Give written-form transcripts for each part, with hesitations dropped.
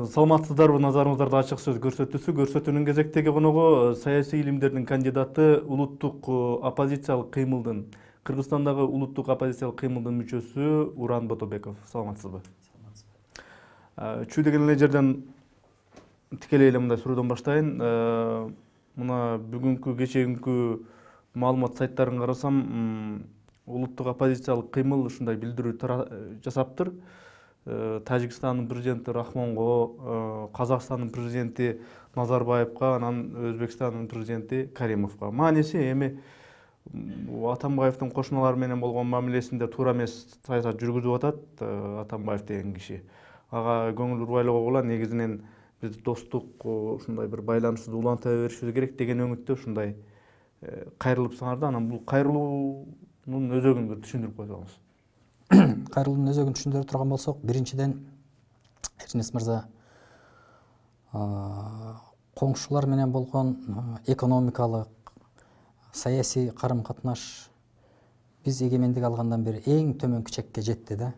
Саламатсыздарбы, назарыңыздарда ачык сөз көрсөтүүнүн кезектеги коногу саясий илимдердин кандидаты улуттук оппозициялык кыймылдын Кыргызстандагы улуттук оппозициялык кыймылдын мүчөсү Уран Ботобеков. Саламатсызбы? Чүй деген эле жерден тикелей эле мындай суроодон баштайын. Мына бүгүнкү кечээкүнкү маалымат сайттарын карасам, улуттук оппозициялык кыймыл ушундай билдирүү жасаптыр. Тажикстандын президенти Рахмонго, Казакстандын президенти Назарбаевга, анан Өзбекстандын президенти Каримовго. Мааниси эми Атамбаевдин кошуналары менен болгон мамилесинде туура эмес саясат жүргүзүп атат Атамбаев деген киши. Ага көңүл бурбайлоого була, негизинен биз достук ушундай бир байланышыбызды уланта беришибиз керек деген өңүттө ушундай кайрылып сыңарды. Анан бул кайрылуунун өзөгүн бир түшүндүрүп койсоңуз. Кайрылуунун өзөгүн түшүндүрө турган болсок, биринчиден Эрнест мырза коңшулар менен болгон экономикалык, саясий карым-катнаш биз эгемендик алгандан бери эң төмөнкү чекке жетти да.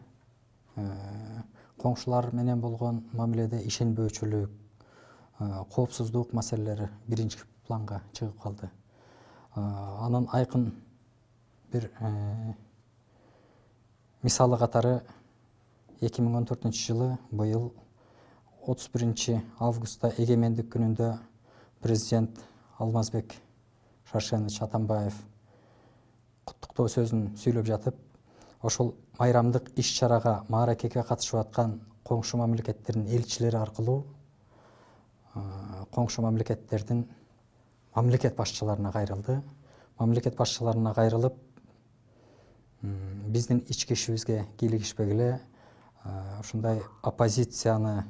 Коңшулар менен болгон мамиледе ишенбөөчүлүк, коопсуздук маселелери биринчи планга чыгып калды. Анын айкын бир мисалы катары 2014 жылы быйыл 31 августта эгемендик күнүндө президент Алмазбек Шаршенович Атамбаев куттуктоо сөзүн сүйлөп жатып, ошол майрамдык иш-чарага, мааракеге катышып аткан коңшу мамлекеттердин элчилери аркылуу коңшу мамлекеттердин мамлекет башчыларына кайрылды. Мамлекет башчыларына кайрылып, биздин ички ишибизге кийлигишпегиле, ушундай оппозицияны,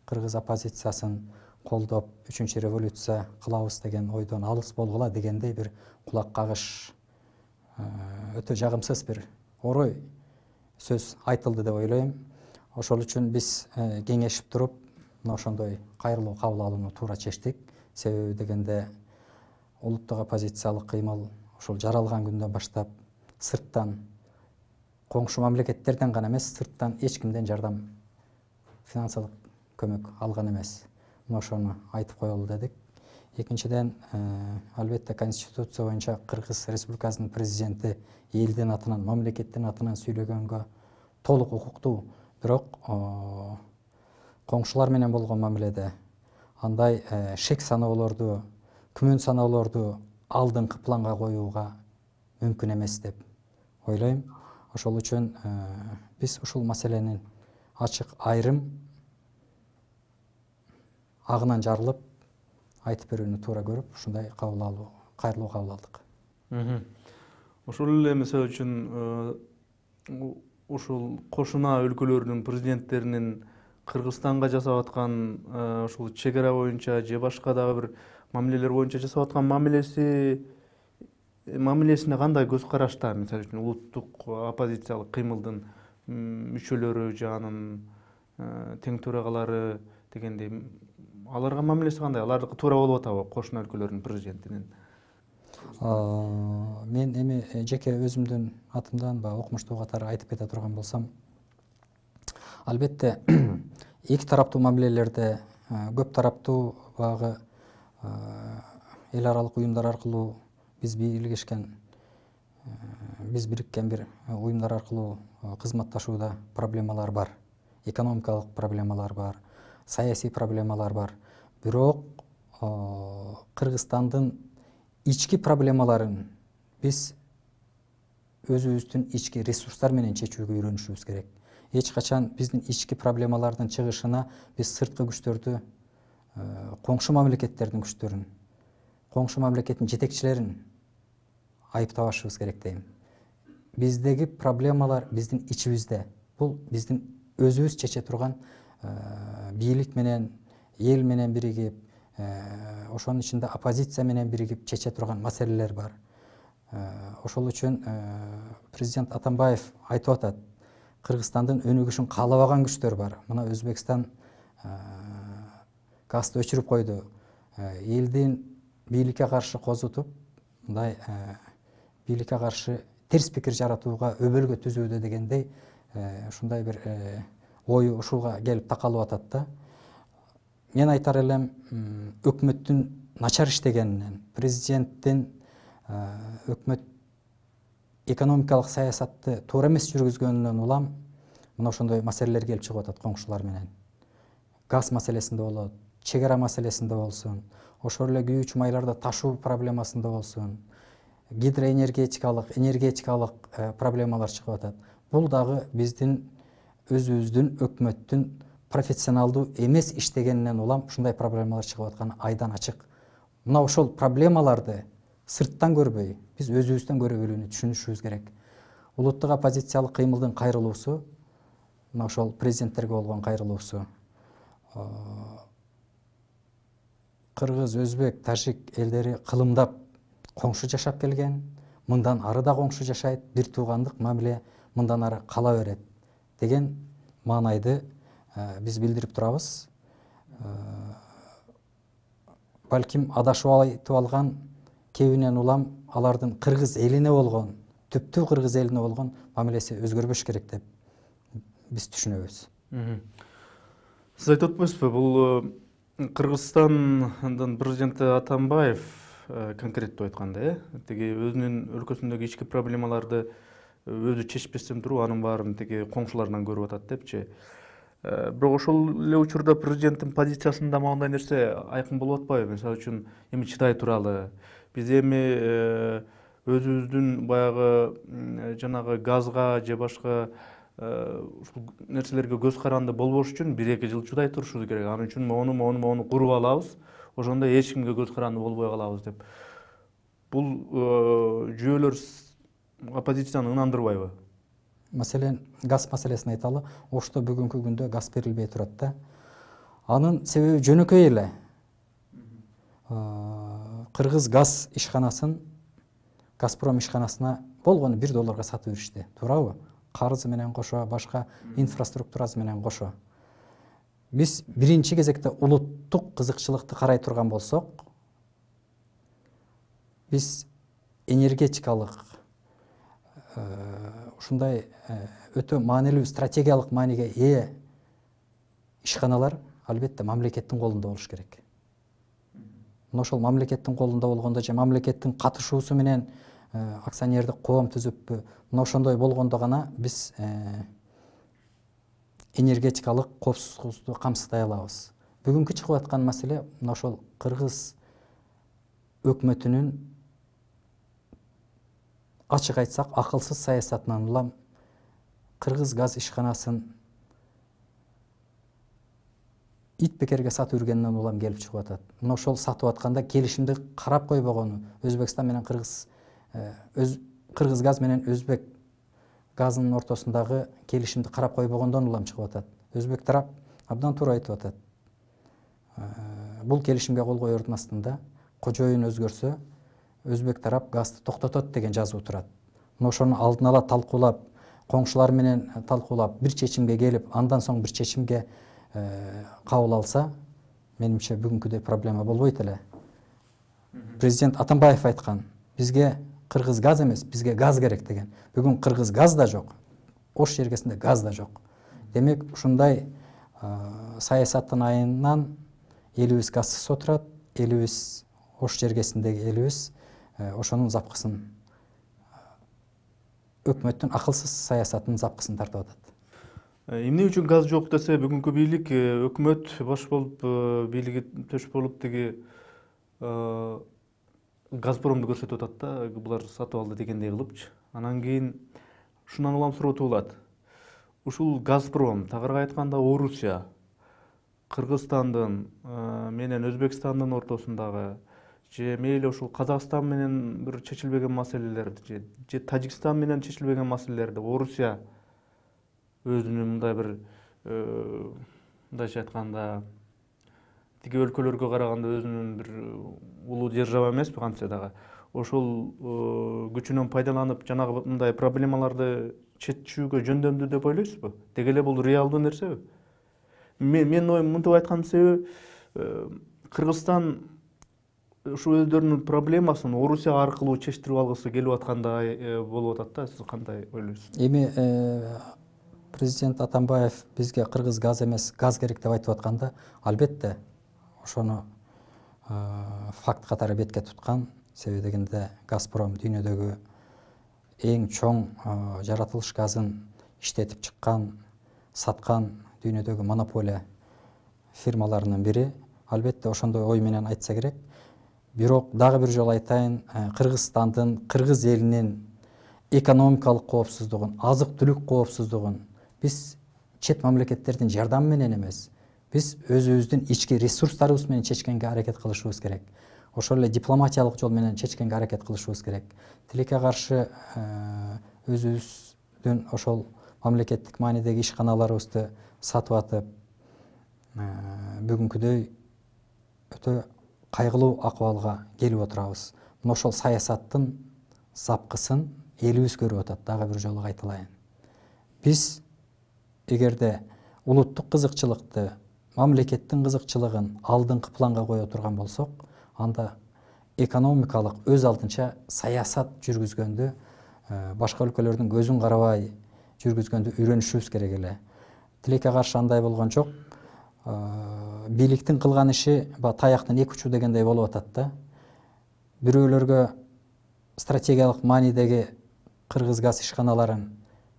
кыргыз оппозициясын колдоп, 3 революция кылабыз деген ойдон алыс болгула дегендей бир кулак кагыш, өтө жагымсыз бир орой сөз айтылды деп ойлойм. Ошол үчүн биз кеңешип туруп, мына ошондой кайрылуу кабыл алууну туура чечтик. Себеби дегенде улуттук оппозициялык кыймыл ошол жаралган күндөн баштап сырттан, коңшу мамлекеттерден гана эмес, сырттан эч кимден жардам, финансылык көмөк алган эмес. Мына ошону айтып коелу дедик. Экинчиден, албетте Конституция боюнча Кыргыз Республикасынын президенти элдин атынан, мамлекеттин атынан сүйлөгөнгө толук укуктуу. Бирок коңшулар менен болгон мамиледе андай шек саноолорду, күмөн саноолорду алдыңкы планга коюуга мүмкүн эмес деп ойлойм. Ошол үчүн биз ушул маселенин ачык айрым агынан жарылып айтып берүүнү туура көрүп, ушундай кайрылуу кабыл алдык. Ошол эле мисалы үчүн ушул кошуна өлкөлөрдүн президенттеринин Кыргызстанга жасап аткан ушул чек ара боюнча же башка дагы бир мамилелер боюнча жасап аткан мамилесине кандай көз карашта, мисалы үчүн улуттук оппозициялык кыймылдын мүчөлөрү же анын тең төрагалары дегендей, аларга мамилеси кандай? Алар туура болуп атабы кошуна өлкөлөрдүн президентинин? Мен эми жеке өзүмдүн атымдан окумуштуу катары айтып кете турган болсам, албетте эки тараптуу мамилелерде көп тараптуу багы эл аралык уюмдар аркылуу биз бириккен бир уюмдар аркылуу кызматташууда проблемалар бар, экономикалык проблемалар бар, саясий проблемалар бар. Бирок Кыргызстандын ички проблемаларын биз өзүбүздүн ички ресурстар менен чечүүгө үйрөнүшүбүз керек. Эч качан биздин ички проблемалардын чыгышына биз сырткы күчтөрдү, коңшу мамлекеттердин күчтөрүн, коңшу мамлекеттин жетекчилерин айыптабашыбыз керек дейм. Биздеги проблемалар биздин ичибизде. Бул биздин өзүбүз чече турган, бийлик менен, эл менен биригип, ошонун ичинде оппозиция менен биригип чече турган маселелер бар. Ошол үчүн президент Атамбаев айтып атат, Кыргызстандын өнүгүшүн каалабаган күчтөр бар. Мына Өзбекстан газды өчүрүп койду. Элдин бийликке каршы козутуп, мындай бийликке каршы терс пикир жаратууга өбөлгө түзүүдө дегендей ушундай бир ою ушуга келип такалып атат да. мен айтар элем өкмөттүн начар иштегенинен, президенттин өкмөт экономикалык саясатты туура эмес жүргүзгөнүнөн улам мына ошондой маселелер келип чыгып атат коңшулар менен. Газ маселесинде болот, чек ара маселесинде болсун, ошол эле күйүүчү майларды ташуу проблемасында болсун, гидроэнергетикалык, энергетикалык проблемалар чыгып атат. Бул дагы биздин өзүбүздүн өкмөттүн профессионалдуу эмес иштегенинен улам ушундай проблемалар чыгып атканы айдан ачык. Мына ошол проблемаларды сырттан көрбөй, биз өзүбүздөн көрө билүүнү түшүнүшүбүз керек. Улуттук оппозициялык кыймылдын кайрылуусу, мына ошол президенттерге болгон кайрылуусу, кыргыз, өзбек, тажик элдери кылымдап коңшу жашап келген, мындан ары да коңшу жашайт, бир туугандык мамиле мындан ары кала берет деген маанайды биз билдирип турабыз. Балким адашып айтып алган кебинен улам алардын кыргыз элине болгон, түптүү кыргыз элине болгон мамилеси өзгөрбөш керек деп биз түшүнөбүз. Сиз айтып атпайсызбы, бул Кыргызстандын президенти Атамбаев конкреттүү айтканда, тиги өзүнүн өлкөсүндөгү ички проблемаларды өзү чечпестен туруп, анын баарын тиги коңшуларынан көрүп атат депчи. Бирок ошол эле учурда президенттин позициясында моундай нерсе айкын болуп атпайбы? Мисалы үчүн, эми чыдай туралы, биз эми өзүбүздүн баягы жанагы газга же башка ушул нерселерге көз каранды болбош үчүн 1-2 жыл чыдай турушубуз керек. Анын үчүн моуну куруп алабыз, ошондо эч кимге көз каранды болбой калабыз деп. Бул жүйөлөр оппозицияны ынандырбайбы? Маселен, газ маселесин айталы. Ошто бүгүнкү күндө газ берилбей турат да. Анын себеби жөнөкөй эле. Кыргыз газ ишканасын Газпром ишканасына болгону $1 сатып беришти, туурабы? Карызы менен кошо, башка инфраструктурасы менен кошо. Биз биринчи кезекте улуттук кызыкчылыкты карай турган болсок, биз энергетикалык ушундай өтө маанилүү стратегиялык мааниге ээ ишканалар албетте мамлекеттин колунда болуш керек. Мына ошол мамлекеттин колунда болгондо же мамлекеттин катышуусу менен акционердик коом түзүппү, мына ошондой болгондо гана биз энергетикалык коопсуздукту камсыздай алабыз. Бүгүнкү чыгып аткан маселе мына ошол кыргыз өкмөтүнүн ачык айтсак акылсыз саясатынан улам кыргыз газ ишканасын ит бекерге сатып жүргенинен улам келип чыгып атат. Мына ошол сатып атканда келишимди карап койбогону, Өзбекстан менен Кыргыз газ менен Өзбек газынын ортосундагы келишимди карап койбогондон улам чыгып атат. Өзбек тарап абдан туура айтып атат. Бул келишимге кол коердун астында кожоюн өзгөрсө, Өзбек тарап газды токтотот деген жазуу турат. Мына ошону алдын ала талкуулап, коңшулар менен талкуулап, бир чечимге келип, андан соң бир чечимге кабыл алса, менимче бүгүнкүдөй проблема болбойт эле. Президент Атамбаев айткан, бизге кыргыз газ эмес, бизге газ керек деген. Бүгүн кыргыз газ да жок, Ош жергесинде газ да жок. Демек, ушундай саясаттын айынан элибиз газсыз отурат, элибиз Ош жергесиндеги элибиз ошонун запкысын, өкмөттүн акылсыз саясатынын запкысын тартып атат. Эмне үчүн газ жок десе, бүгүнкү бийлик, өкмөт баш болуп, бийлиги төш болуп тиги Газпромду көрсөтүп атат да, булар сатып алды дегендей кылыпчы. Анан кийин ушундан улам суроо туулат. Ушул Газпром, тагыраагы айтканда Орусия, Кыргызстандын менен Өзбекстандын ортосундагы же мейли ушул Казакстан менен бир чечилбеген маселелерди же Тажикстан менен чечилбеген маселелерди Орусия өзүнүн мындай бир мындайча айтканда тиги өлкөлөргө караганда өзүнүн бир улуу держава эмеспи кантсе дагы. Ошол күчүнөн пайдаланып жанагы мындай проблемаларды чечүүгө жөндөмдү деп ойлойсузбу? Деги эле бул реалдуу нерсеби? Менин оюм мынтип айткандын себеби Кыргызстан ушу өздөрүнүн проблемасын Орусия аркылуу чечтирип алгысы келип аткандай болуп атат да. Сиз кандай ойлойсуз? Эми президент Атамбаев бизге кыргыз газ эмес, газ керек деп айтып атканда, албетте ошону факт катары бетке туткан. Себеби дегенде Газпром дүйнөдөгү эң чоң жаратылыш газын иштетип чыккан, саткан дүйнөдөгү монополия фирмаларынын бири. Албетте ошондой ой менен айтса керек. Бирок дагы бир жолу айтайын, Кыргызстандын, кыргыз элинин экономикалык коопсуздугун, азык-түлүк коопсуздугун биз чет мамлекеттердин жардамы менен эмес, биз өзүбүздүн ички ресурстарыбыз менен чечкенге аракет кылышыбыз керек. Ошол эле дипломатиялык жол менен чечкенге аракет кылышыбыз керек. Тилекке каршы өзүбүздүн ошол мамлекеттик маанидеги ишканаларыбызды сатып атып, бүгүнкүдөй өтө кайгылуу акыбалга келип отурабыз. Мына ошол саясаттын запкысын элибиз көрүп атат. Дагы бир жолу кайталайын. Биз эгерде улуттук кызыкчылыкты, мамлекеттин кызыкчылыгын алдыңкы планга кое турган болсок, анда экономикалык өз алдынча саясат жүргүзгөндө, башка өлкөлөрдүн көзүн карабай жүргүзгөндө үйрөнүшүбүз керек эле. Тилекке каршы андай болгон жок. Бийликтин кылган иши таяктын эки учу дегендей болуп атат да. Бирөөлөргө стратегиялык маанидеги кыргыз газ ишканаларын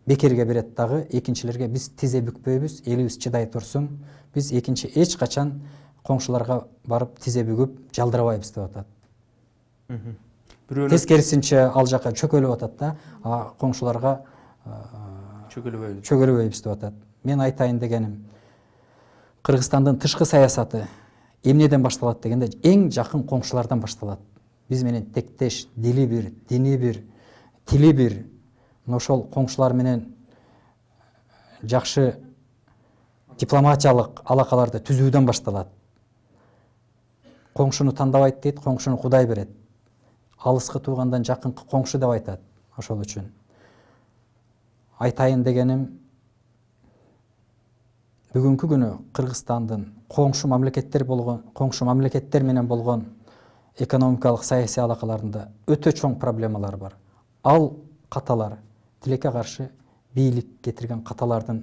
бекерге берет дагы, экинчилерге биз тизе бүкпөйбүз, элибиз чыдай турсун, биз экинчи эч качан коңшуларга барып тизе бүгүп жалдырабайбыз деп атат. Тескерисинче ал жака чөкөлүп атат да, коңшуларга чөгөлөбөйбүз деп атат. Мен айтайын дегеним, Кыргызстандын тышкы саясаты эмнеден башталат дегенде, эң жакын коңшулардан башталат. Биз менен тектеш, дили бир, дини бир, тили бир, ошол коңшулар менен жакшы дипломатиялык алакаларды түзүүдөн башталат. Коңшуну тандабайт дейт, коңшуну Кудай берет. Алыскы туугандан жакынкы коңшу деп айтат. Ошол үчүн айтайын дегеним, бүгүнкү күнү Кыргызстандын коңшу мамлекеттер менен болгон экономикалык саясий алакаларында өтө чоң проблемалар бар. Ал каталар тилекке каршы бийлик кетирген каталардан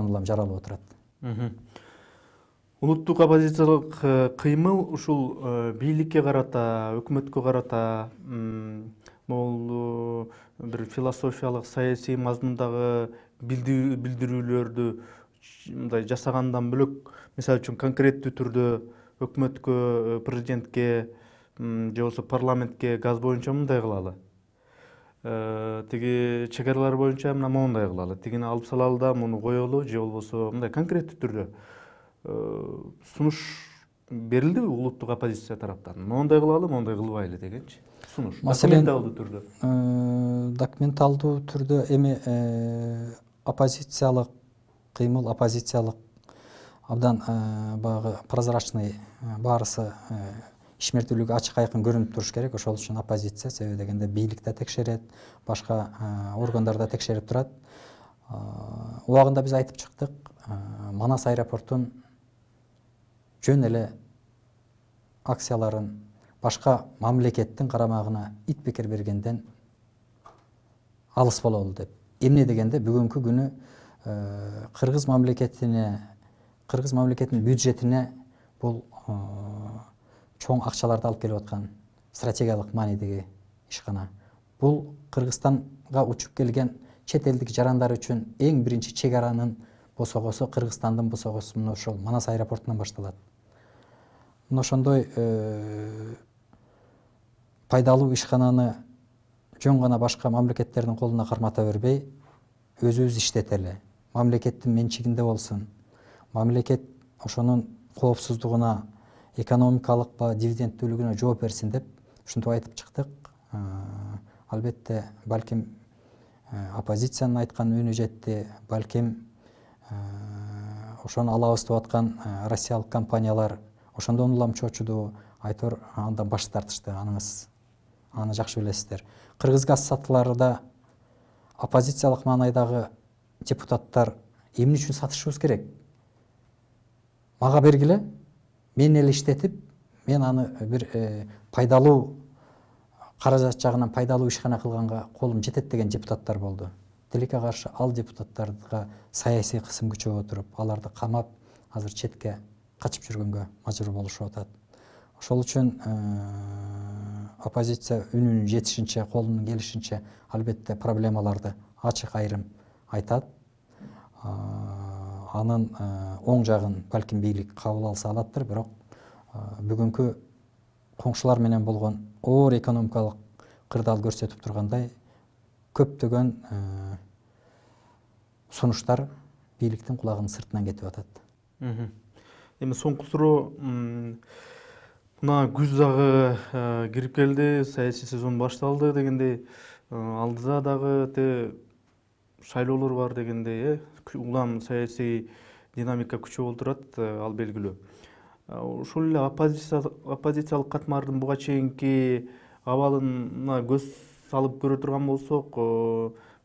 улам жаралып отурат. Улуттук оппозициялык кыймыл ушул бийликке карата, өкмөткө карата, могул бир философиялык, саясий мазмундагы билдирүүлөрдү мындай жасагандан бөлөк, мисалы үчүн конкреттүү түрдө өкмөткө, президентке же болбосо парламентке газ боюнча мындай кылалы, тиги чек аралар боюнча мына моундай кылалы, тигини алып салалы да муну коелу, же болбосо мындай конкреттүү түрдө сунуш берилдиби улуттук оппозиция тараптан? Моундай кылалы, моундай кылбайлы дегенчи сунуш. Документалдуу түрдө. Документалдуу түрдө эми оппозициялык кыймыл, оппозициялык абдан баягы прозрачный, баарысы ишмердүүлүгү ачык айкын көрүнүп туруш керек. Ошол үчүн оппозиция, себеби дегенде бийлик да текшерет, башка органдар да текшерип турат. Убагында биз айтып чыктык, Манас аэропортун жөн эле акцияларын башка мамлекеттин карамагына итбекер бергенден алыс бололу деп. Эмне дегенде бүгүнкү күнү Кыргыз мамлекетинин бюджетине бул чоң акчаларды алып келип аткан стратегиялык маанидеги ишкана. Бул Кыргызстанга учуп келген чет элдик жарандар үчүн эң биринчи чек аранын босогосу, Кыргызстандын босогосу мына ошол Манас аэропортунан башталат. Мына ошондой пайдалуу ишкананы жөн гана башка мамлекеттердин колуна кармата бербей, өзүбүз иштетели. Мамлекеттин менчигинде болсун. Мамлекет ошонун коопсуздугуна, экономикалык дивидендтүүлүгүнө жооп берсин деп ушинтип айтып чыктык. Албетте, балким оппозициянын айткан үнү жетти, балким ошону алабыз деп аткан россиялык компаниялар ошондон улам чочуду, айтор андан баш тартышты. Аны жакшы билесиздер. Кыргыз газ сатыларда оппозициялык маанайдагы депутаттар эмне үчүн сатышыбыз керек? Мага бергиле, мен эле иштетип, мен аны бир пайдалуу каражат жагынан пайдалуу ишкана кылганга колум жетет деген депутаттар болду. Тилекке каршы ал депутаттарга саясий кысым күчөп отуруп, аларды камап, азыр четке качып жүргөнгө мажбур болушуп атат. Ошол үчүн оппозиция үнүнүн жетишинче, колунун келишинче албетте проблемаларды ачык айрым айтат. Анын оң жагын балким бийлик кабыл алса алаттыр, бирок бүгүнкү коңшулар менен болгон оор экономикалык кырдаал көрсөтүп тургандай көптөгөн сунуштар бийликтин кулагынын сыртынан кетип атат. Эми соңку суроо, мына күз дагы кирип келди, саясий сезон башталды дегендей, алдыда дагы шайлоолор бар дегендей, улам саясий динамика күчөп отурат, ал белгилүү. Ошол эле оппозициялык катмардын буга чейинки абалына көз салып көрө турган болсок,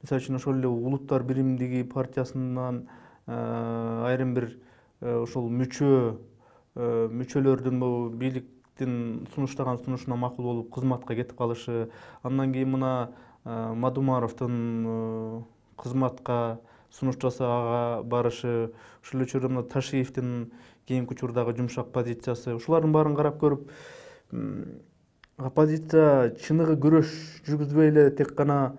мисалы үчүн ошол эле Улуттар биримдиги партиясынан айрым бир ошол мүчөлөрдүн бийликтин сунуштаган сунушуна макул болуп кызматка кетип калышы, андан кийин мына Мадумаровдун кызматка сунуш жасап ага барышы, ошол эле учурда мына Ташиевдин кийинки учурдагы жумшак позициясы, ушулардын баарын карап көрүп, оппозиция чыныгы күрөш жүргүзбөй эле тек гана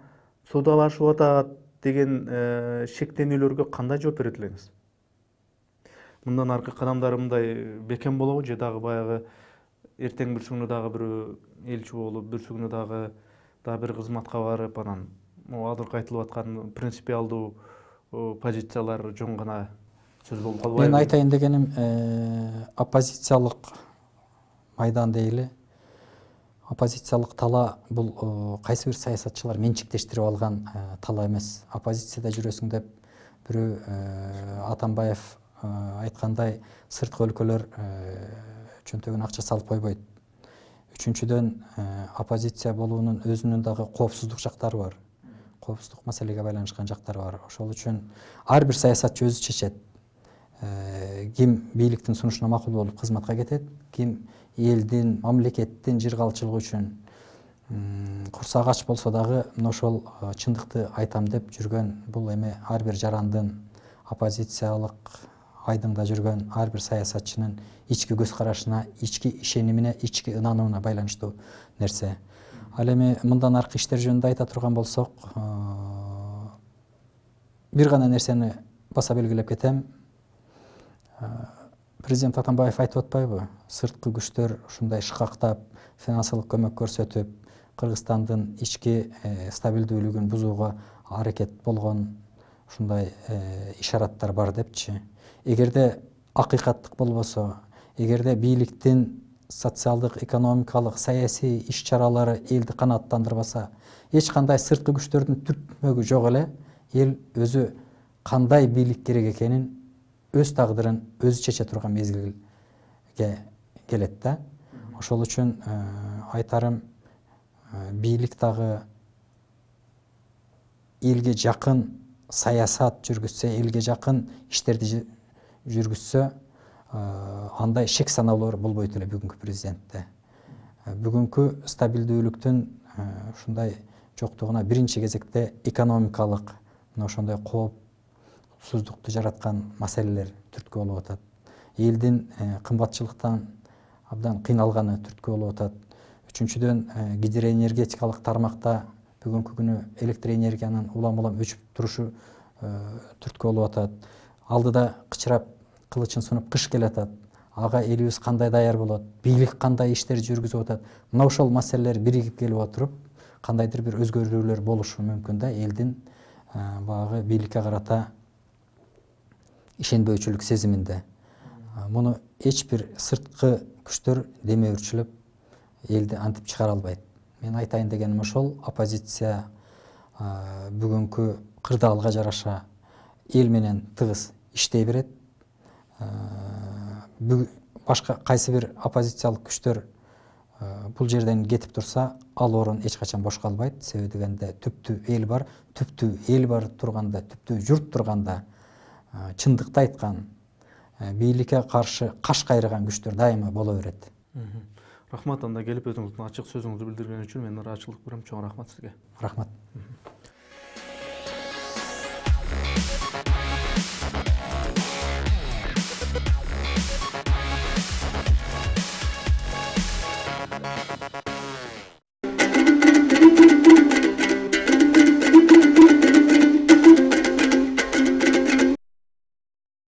соодалашып атат деген шектенүүлөргө кандай жооп берет элеңиз? Мындан аркы кадамдары мындай бекем болобу же дагы баягы эртең бүрсүгүнө дагы бирөө элчи болуп, бүрсүгүнө дагы бир кызматка барып, анан азыркы айтылып аткан принципиалдуу позициялар жөн гана сөз болуп калбайбы? Мен айтайын дегеним, оппозициялык майдан дейли, оппозициялык тала бул кайсы бир саясатчылар менчиктештирип алган тала эмес. Оппозицияда жүрөсүң деп бирөө Атамбаев айткандай сырткы өлкөлөр чөнтөгүнө акча салып койбойт. Үчүнчүдөн, оппозиция болуунун өзүнүн дагы коопсуздук жактары бар. Коопсуздук маселеге байланышкан жактары бар. Ошол үчүн ар бир саясатчы өзү чечет. Ким бийликтин сунушуна макул болуп кызматка кетет, ким элдин, мамлекеттин жыргалчылыгы үчүн курсагы ач болсо дагы мына ошол чындыкты айтам деп жүргөн, бул эми ар бир жарандын, оппозициялык айдыңда жүргөн ар бир саясатчынын ички көз карашына, ички ишенимине, ички ынанууна байланыштуу нерсе. Ал эми мындан аркы иштер жөнүндө айта турган болсок, бир гана нерсени баса белгилеп кетем. Президент Атамбаев айтып атпайбы? Сырткы күчтөр ушундай шкактап, финансылык көмөк көрсөтүп, Кыргызстандын ички стабилдүүлүгүн бузууга аракет болгон ушундай ишараттар бар депчи. Эгерде акыйкаттык болбосо, эгерде бийликтин социалдык, экономикалык, саясий иш-чаралары элди канааттандырбаса, эч кандай сырткы күчтөрдүн түртмөгү жок эле эл өзү кандай бийлик керек экенин, өз тагдырын өзү чече турган мезгилге келет да. Ошол үчүн айтарым, бийлик дагы элге жакын саясат жүргүзсө, элге жакын иштерди жүргүзсө, андай шек санаалар болбойт эле бүгүнкү президентте. Бүгүнкү стабилдүүлүктүн ушундай жоктугуна биринчи кезекте экономикалык мына ошондой коопсуздукту жараткан маселелер түрткү болуп атат. Элдин кымбатчылыктан абдан кыйналганы түрткү болуп атат. Үчүнчүдөн, гидроэнергетикалык тармакта бүгүнкү күнү электр энергиянын улам өчүп турушу түрткү болуп атат. Алдыда кычырап кылычын сунуп кыш келатат. Ага элибиз кандай даяр болот? Бийлик кандай иштер жүргүзүп атат? Мына ошол маселелер биригип келип отуруп, кандайдыр бир өзгөрүүлөр болушу мүмкүн да, элдин баягы бийликке карата ишенбөөчүлүк сезиминде. Муну эч бир сырткы күчтөр демөөрчүлөп элди антип чыгара албайт. Мен айтайын дегеним ошол, оппозиция бүгүнкү кырдаалга жараша эл менен тыгыз иштей берет. Башка кайсы бир оппозициялык күчтөр бул жерден кетип турса, ал орун эч качан бош калбайт. Себеби дегенде түптүү эл бар, түптүү эл бар турганда, түптүү журт турганда, чындыкты айткан, бийликке каршы каш кайрыган күчтөр дайыма боло берет. Рахмат, анда келип өзүңүздүн ачык сөзүңүздү билдирген үчүн мен ыраазычылык берем. Чоң рахмат сизге. Рахмат.